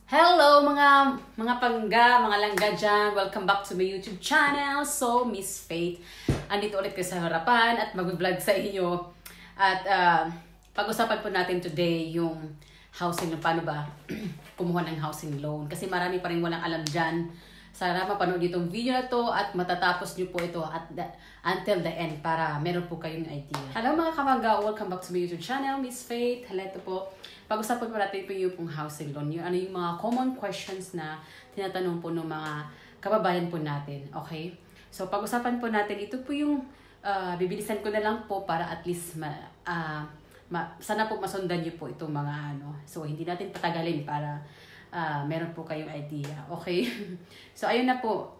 Hello mga pangga, mga langga dyan. Welcome back to my YouTube channel. So, Miss Faith. Andito ulit kayo sa harapan at mag-vlog sa inyo. At pag-usapan po natin today yung housing loan. Paano ba kumuha ng housing loan? Kasi marami pa rin walang alam dyan. Sana mapanood itong video na to at matatapos nyo po ito until the end para meron po kayong idea. Hello mga kamangga, welcome back to my YouTube channel, Miss Faith. Hello po. Pag-usapan po natin po yung housing loan. Ano yung mga common questions na tinatanong po ng mga kababayan po natin. Okay? So pag-usapan po natin, ito po yung bibilisan ko na lang po para at least sana po masundan nyo po itong mga ano. So hindi natin patagalin para meron po kayong idea. Okay? So, ayun na po.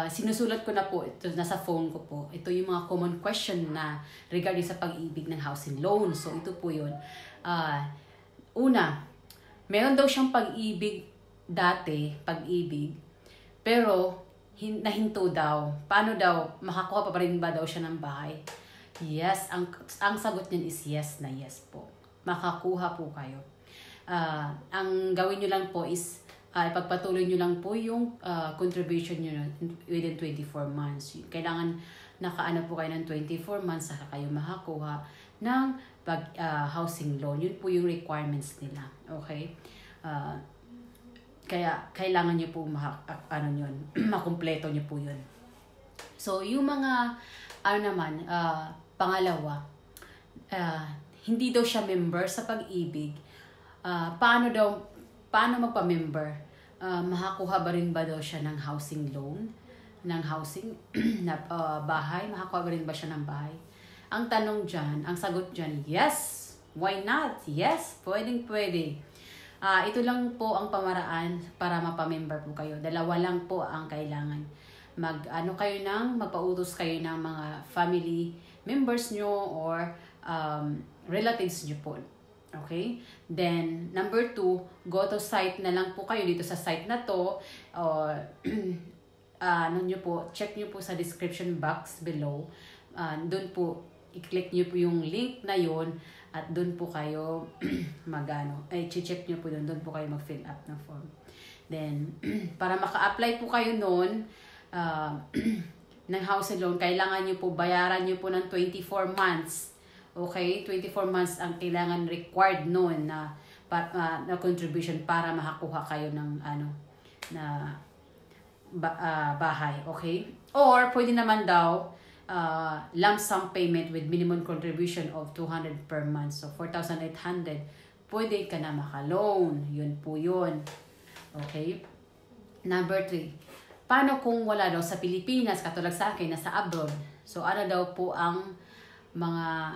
Sinusulat ko na po. Ito, nasa phone ko po. Ito yung mga common question na regarding sa pag-ibig ng housing loan. So, ito po yun. Una, meron daw siyang pag-ibig dati, pag-ibig. Pero, nahinto daw. Paano daw? Makakuha pa rin ba daw siya ng bahay? Yes. Ang sagot niyan is yes na yes po. Makakuha po kayo. Ang gawin nyo lang po is ipagpatuloy nyo lang po yung contribution nyo within 24 months. Kailangan nakaano po kayo ng 24 months saka kayo makakuha ng housing loan. Yun po yung requirements nila. Okay? Kaya kailangan nyo po makumpleto nyo po yun. So, yung mga pangalawa, hindi daw siya member sa pag-ibig. Paano magpa-member? Makakuha ba rin ba daw siya ng housing loan? Ng housing na bahay? Makakuha ba rin ba siya ng bahay? Ang tanong dyan, ang sagot dyan, yes! Why not? Yes! Pwede. Ito lang po ang pamaraan para mapamember po kayo. Dalawa lang po ang kailangan. Magpautos kayo ng mga family members nyo or relatives nyo po. Okay? Then, number 2, go to site na lang po kayo dito sa site na to. Check nyo po sa description box below. Doon po, i-click nyo po yung link na yon at doon po kayo check nyo po doon. Doon po kayo mag-fill up ng form. Then, para maka-apply po kayo noon ng housing loan, kailangan nyo po, bayaran nyo po ng 24 months. Okay, 24 months ang kailangan required noon na contribution para makakuha kayo ng bahay, okay? Or pwede naman daw lump sum payment with minimum contribution of 200 per month. So 4,800, pwede ka na maka-loan. Yun po yun. Okay? Number 3, paano kung wala daw sa Pilipinas, katulad sa akin, nasa abroad? So ano daw po ang mga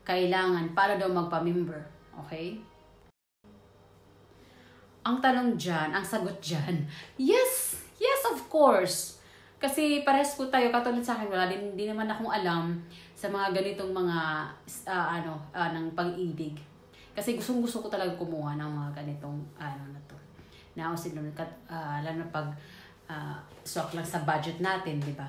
kailangan para daw magpa-member. Okay? Ang tanong dyan, ang sagot dyan, yes! Yes, of course! Kasi parehas po tayo, katulad sa akin, wala din naman akong alam sa mga ganitong mga ng pag-ibig. Kasi gusto ko talaga kumuha ng mga ganitong na to. Na lalo na pag swak lang sa budget natin, di ba?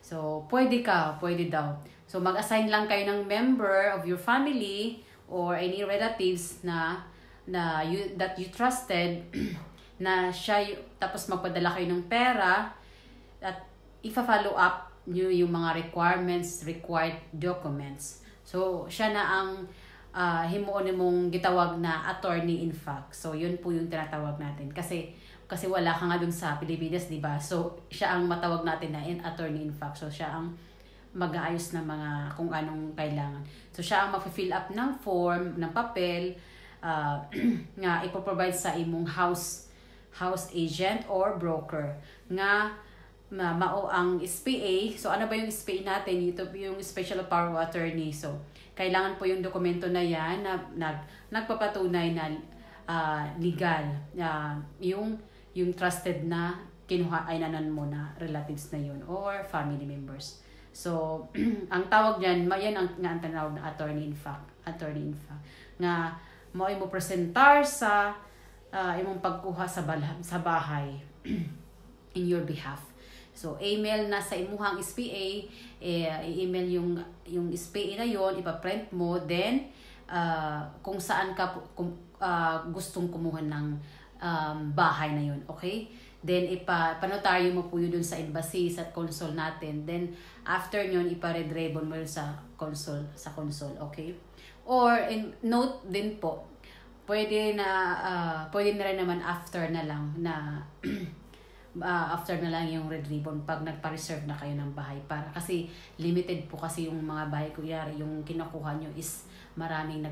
So, pwede daw. So, mag-assign lang kayo ng member of your family or any relatives that you trusted na siya, tapos magpadala kayo ng pera at ifa-follow up nyo yung mga required documents. So, siya na ang himuon mong gitawag na attorney in fact. So, yun po yung tinatawag natin. Kasi wala ka nga dun sa Pilipinas, di ba? So, siya ang matawag natin na attorney in fact. So, siya ang mag-aayos ng mga kung anong kailangan. So, siya ang mag-fill up ng form, ng papel, nga ipoprovide sa imong house agent or broker. Nga, mao ang SPA. So, ano ba yung SPA natin? Ito yung Special Power of Attorney. So, kailangan po yung dokumento na yan na nagpapatunay na legal. Yung trusted na kinuha-aynanan mo na relatives na yun or family members. So, ang tawag diyan, yan ang tinawag na attorney in fact. Nga mo presentar sa imong pagkuha sa bahay in your behalf. So, email na sa imuhang SPA, i-email yung SPA na yon, ipa-print mo, then kung saan ka gustong kumuha ng bahay na yun, okay? Then, panotaryo mo po yun dun sa embassy, sa consul natin. Then, after nyon, red ribbon mo yun sa consul, okay? Or, note din po, pwede na rin naman after na lang yung red ribbon pag nagpa-reserve na kayo ng bahay kasi limited po kasi yung mga bahay kunyari yung kinukuha nyo is maraming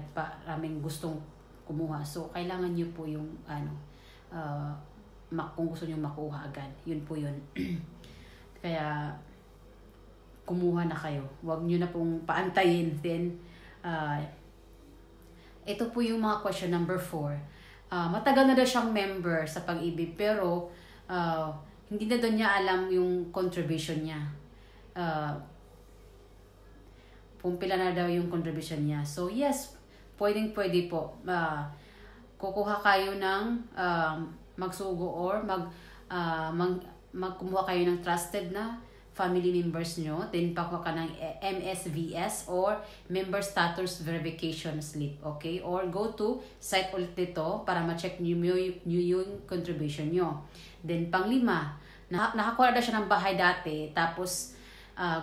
gustong kumuha, so kailangan nyo po yung kung gusto nyo makuha agad, yun po yun. Kaya kumuha na kayo, wag nyo na pong paantayin. Then ito po yung mga question number 4. Matagal na daw siyang member sa Pag-ibig pero hindi na daw niya alam yung contribution niya. Pumpila na daw yung contribution niya. So yes, pwede po. Kukuha kayo ng magsugo or magkumuha kayo ng trusted na family members nyo, then pakuha ka ng MSVS or Member Status Verification Slip, okay? Or go to site ulit dito para ma-check nyo yung contribution nyo. Then, 5, nakakuha na siya ng bahay dati, tapos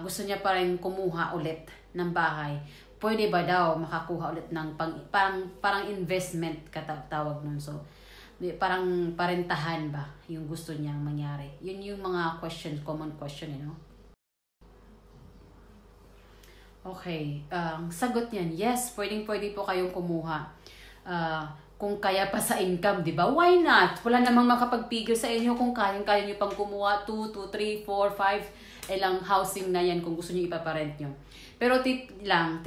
gusto niya pa rin kumuha ulit ng bahay. Pwede ba daw makakuha ulit ng parang investment katawag nun? So, parang parentahan ba yung gusto niyang mangyari? Yun yung mga common question, you know? Okay, sagot niyan, yes, pwede po kayong kumuha. Kung kaya pa sa income, di ba? Why not? Wala namang makapagpigil sa inyo kung kaya nyo pang kumuha 2, 3, 4, 5, ilang housing na yan kung gusto nyo ipaparent nyo. Pero tip 1,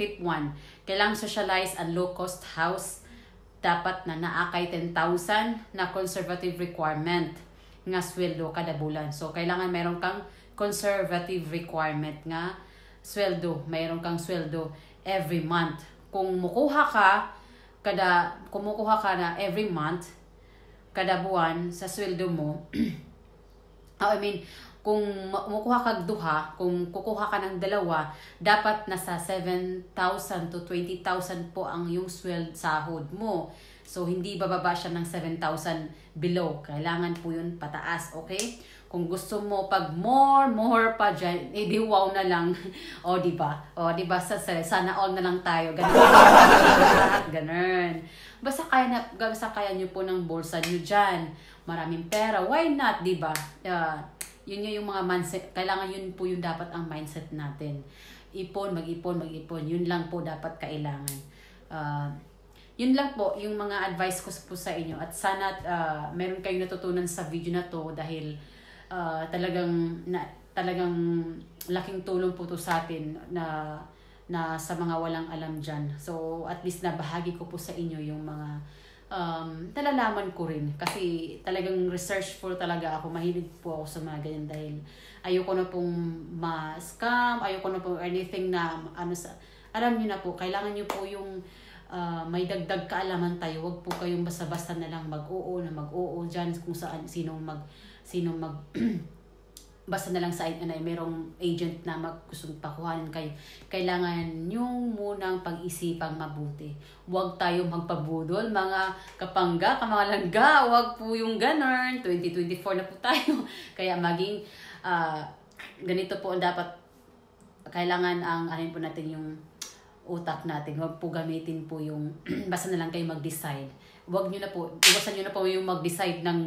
kailangan socialize and low-cost house. Dapat na naakay 10,000 na conservative requirement nga sweldo kada bulan. So, kailangan meron kang conservative requirement nga sweldo. Mayroon kang sweldo every month. Kung kumukuha ka na every month, kada buwan sa sweldo mo, kung kumukuha ka kung kukuha ka ng 2, dapat nasa 7,000 to 20,000 po ang yung sahod mo. So, hindi bababa siya ng 7,000 below. Kailangan po yun pataas, okay? Kung gusto mo pag more pa dyan, di wow na lang. O, diba? Sana all na lang tayo. Ganun. Basta kaya nyo po ng bulsa nyo dyan. Maraming pera. Why not, diba? Yun yung mga mindset. Kailangan yun po yung dapat ang mindset natin. Mag-ipon. Yun lang po dapat kailangan. Yun lang po yung mga advice ko po sa inyo. At sana meron kayong natutunan sa video na to dahil talagang laking tulong po to sa atin na sa mga walang alam dyan. So, at least nabahagi ko po sa inyo yung mga nalalaman ko rin. Kasi talagang researchful talaga ako. Mahilig po ako sa mga ganyan dahil ayoko na pong ma-scam, ayoko na pong anything na alam nyo na po, kailangan nyo po yung may dagdag kaalaman tayo. Huwag po kayong basta-basta na lang mag-oo dyan kung saan, sino basta na lang sa merong agent na gustong pakuhanin kayo. Kailangan yung munang pag-isipang mabuti. Huwag tayo magpabudol, mga kapangga, kamalangga. Huwag po yung ganun. 2024 na po tayo. Kaya maging ganito po ang dapat. Kailangan po natin yung utak natin. Huwag po gamitin po yung basta na lang kayo mag-decide. Iwasan nyo na po yung mag-decide ng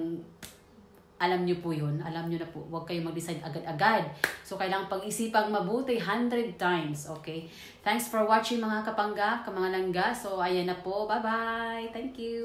alam nyo po yun. Alam nyo na po. Huwag kayo mag-decide agad-agad. So, kailangan pag-isipang mabuti 100 times. Okay? Thanks for watching mga kapangga, kamangalangga. So, ayan na po. Bye-bye. Thank you.